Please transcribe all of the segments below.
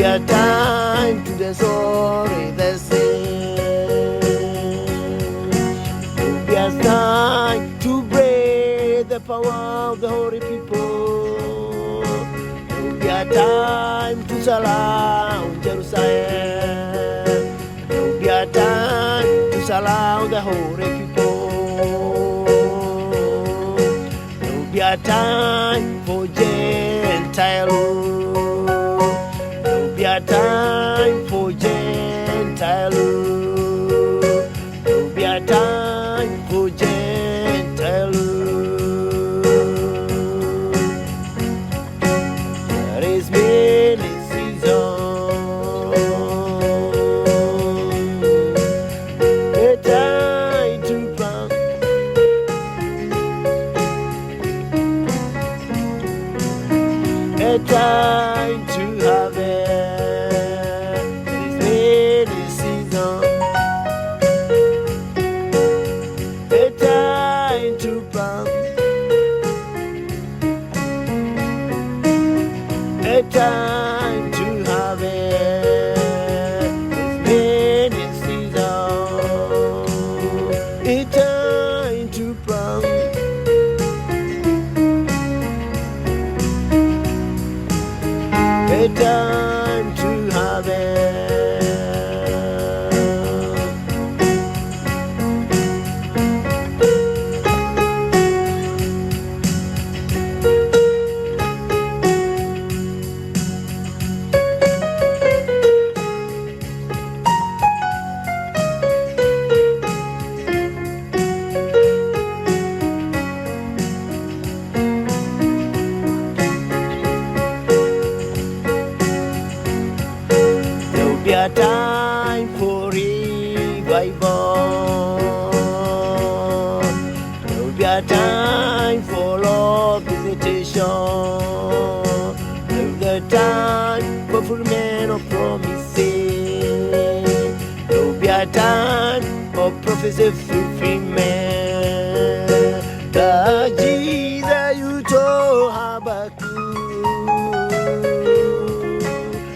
be a time to the sorry the sin. There will be a time to break the power of the holy people. There will be a time to surround Jerusalem. There will be a time to surround the holy people. There will be a time for Gentile. There will be a time for Gentile. There will be a time for Gentile. There is many seasons, a time to plant, a time to harvest. There is many seasons, a time to plant, a time to harvest. There is many seasons, a time to plant, a time to harvest. There will be a time for revival. There will be a time for Lord visitation. There will be a time for fulfillment of promises. There will be a time for prophecy fulfillment. The Jesus you told Habakkuk.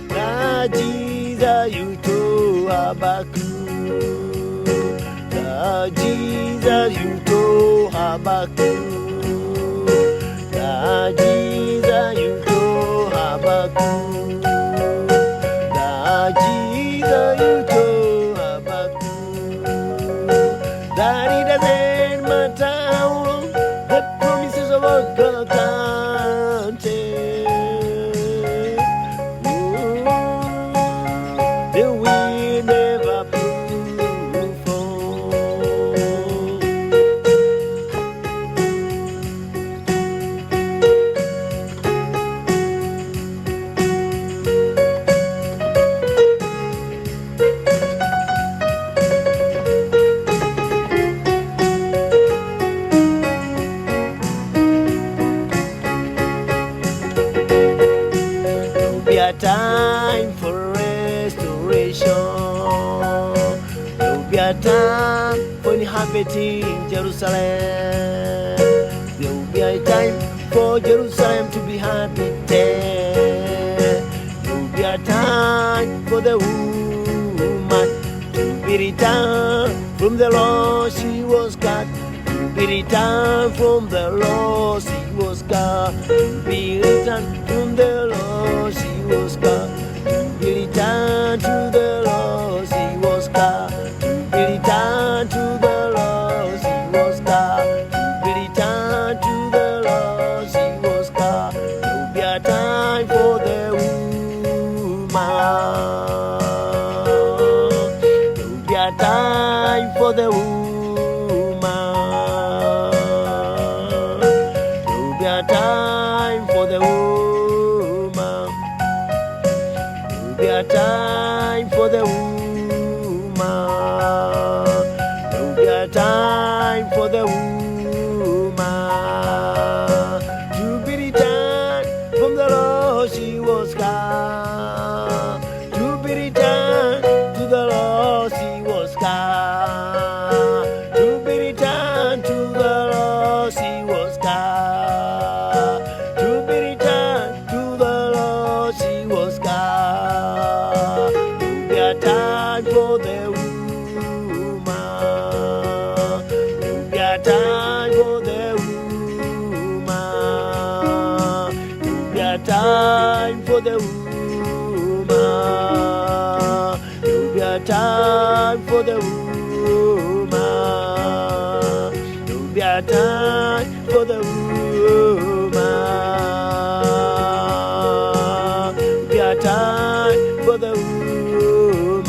The Jesus you told Habakkuk. The Jesus you told Habakkuk. The Jesus you told Habakkuk. The Jesus you told Habakkuk. That it doesn't matter how long the promises of our God can take. They will never prove false. There will be a time for restoration. There will be a time for inhabiting Jerusalem. There will be a time for Jerusalem to be inhabited. There will be a time for the woman to be returned from the Lord she was cut. To be returned from the Lord she was cut. To be returned from the Lord she was cut. To be returned to the Lord she was cut. To be returned to the Lord she was cut. To be returned to the Lord she was cut. There will be a time for the woman. There will be a time for the woman. There will be a time for the woman. There will be a time for the woman. There will be a time for the woman to be returned from the Lord she was gone. To be returned to the Lord she was gone. To be returned to the Lord she was gone. To be returned to the Lord she was gone. time for the woman. There will be a time for the woman. There will be a time for the woman. There will be a time for the woman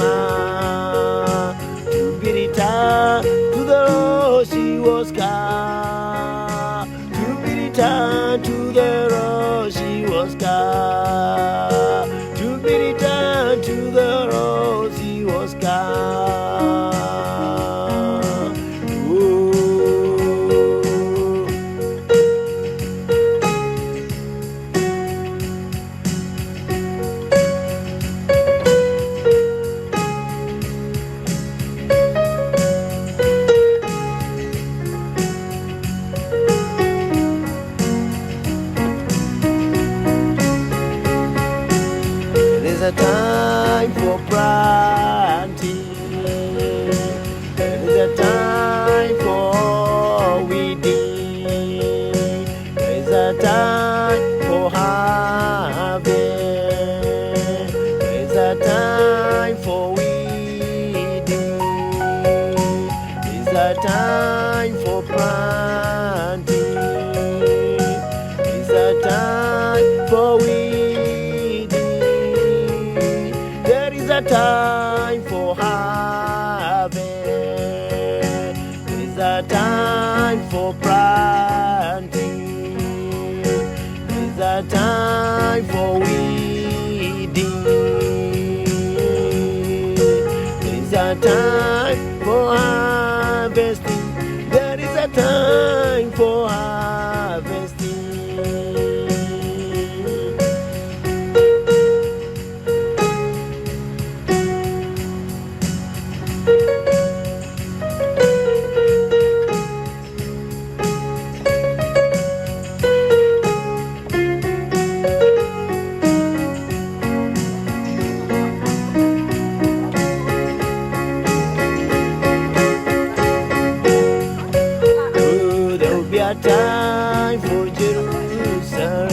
to be returned to the Lord. She was cast to be returned to the Lord. She was cast to be returned to the Lord. She was cast. There's a time for planting. There is a time for weeding. There is a time for harvest. There is a time for weeding. There is a time for planting. There is a time for weeding. A time for harvest. There's a time for planting. There's a time for weeding. There's a time for harvesting. There is a time for harvesting. A time for Jerusalem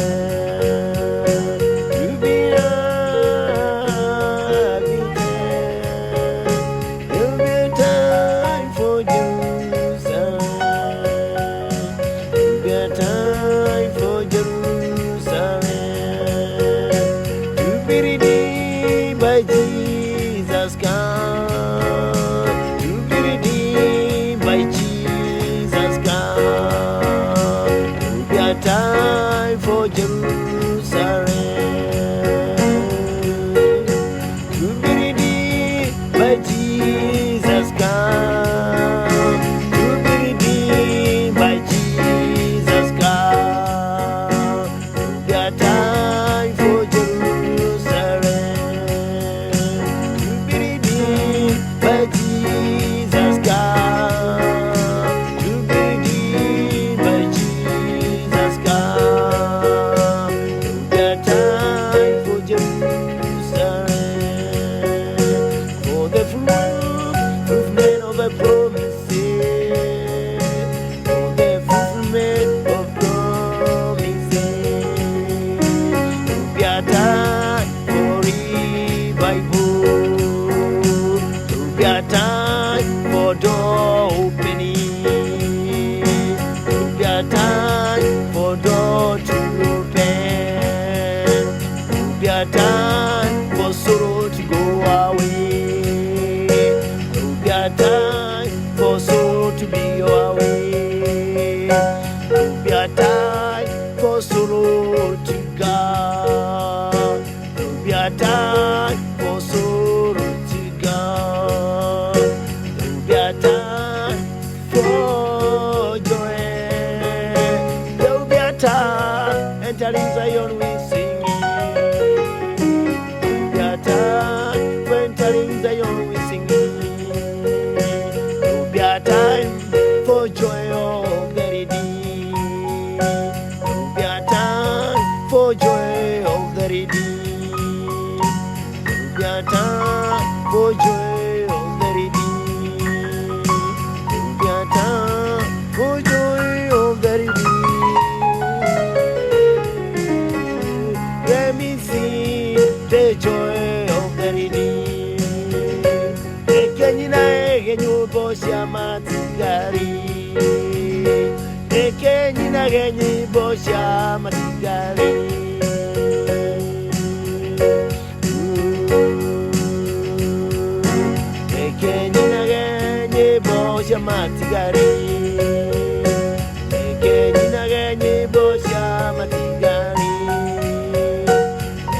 to be habited. There'll be a time for Jerusalem. There'll be a time for Jerusalem to be redeemed by Jesus God. To be redeemed by Jesus God. Time for Jerusalem to be redeemed by Jesus God. To be redeemed by Jesus God. To be a time for Jerusalem to be redeemed by Jesus God. To be redeemed by Jesus God. The time for Jerusalem, for the fulfillment of the promises, for the fulfillment of promises. There'll be a time for revival. There'll be a time for door opening. There'll be a time for door to open. There'll be a time for sorrow to go away. There'll be a time for sorrow to be away. There'll be a time for sorrow to go. There'll be a time for sorrow to go. There'll be a time for joy. There'll be a time entering Zion with singing. There'll be a time for entering Zion with singing. There'll be a time for joy of the redeemed. There'll be a time for joy of the redeemed. There'll be a time for joy of the redeemed. There'll be a time for joy of the redeemed. Let me see. see the joy of the redeemed. Ekenyina egenyu bosha matigari. Ekenyina genyi bosha matigari. Ekenyina genyi bosha matigari. Ekenyina genyi bosha matigari.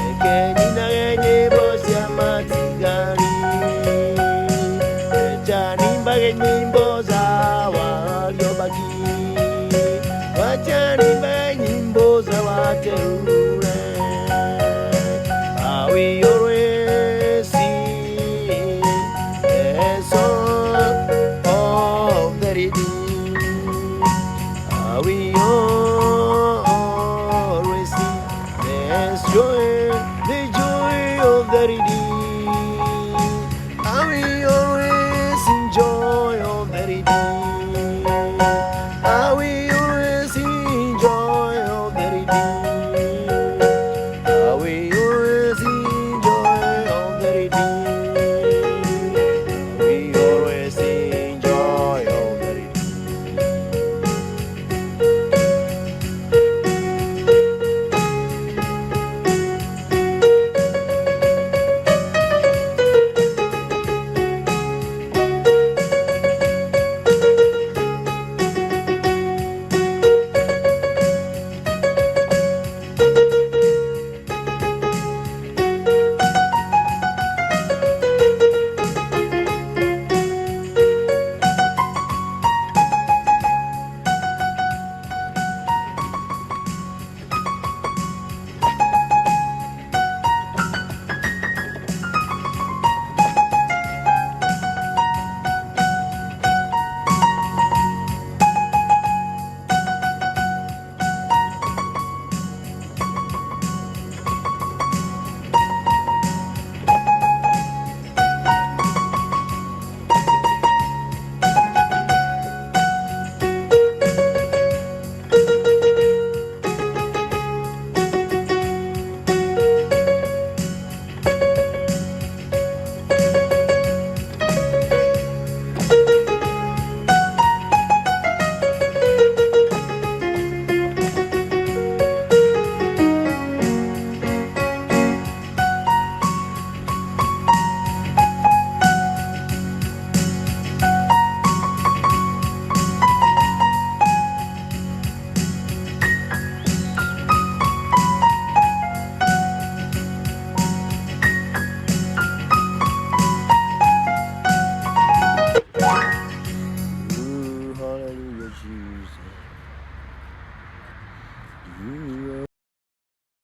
Ekenyina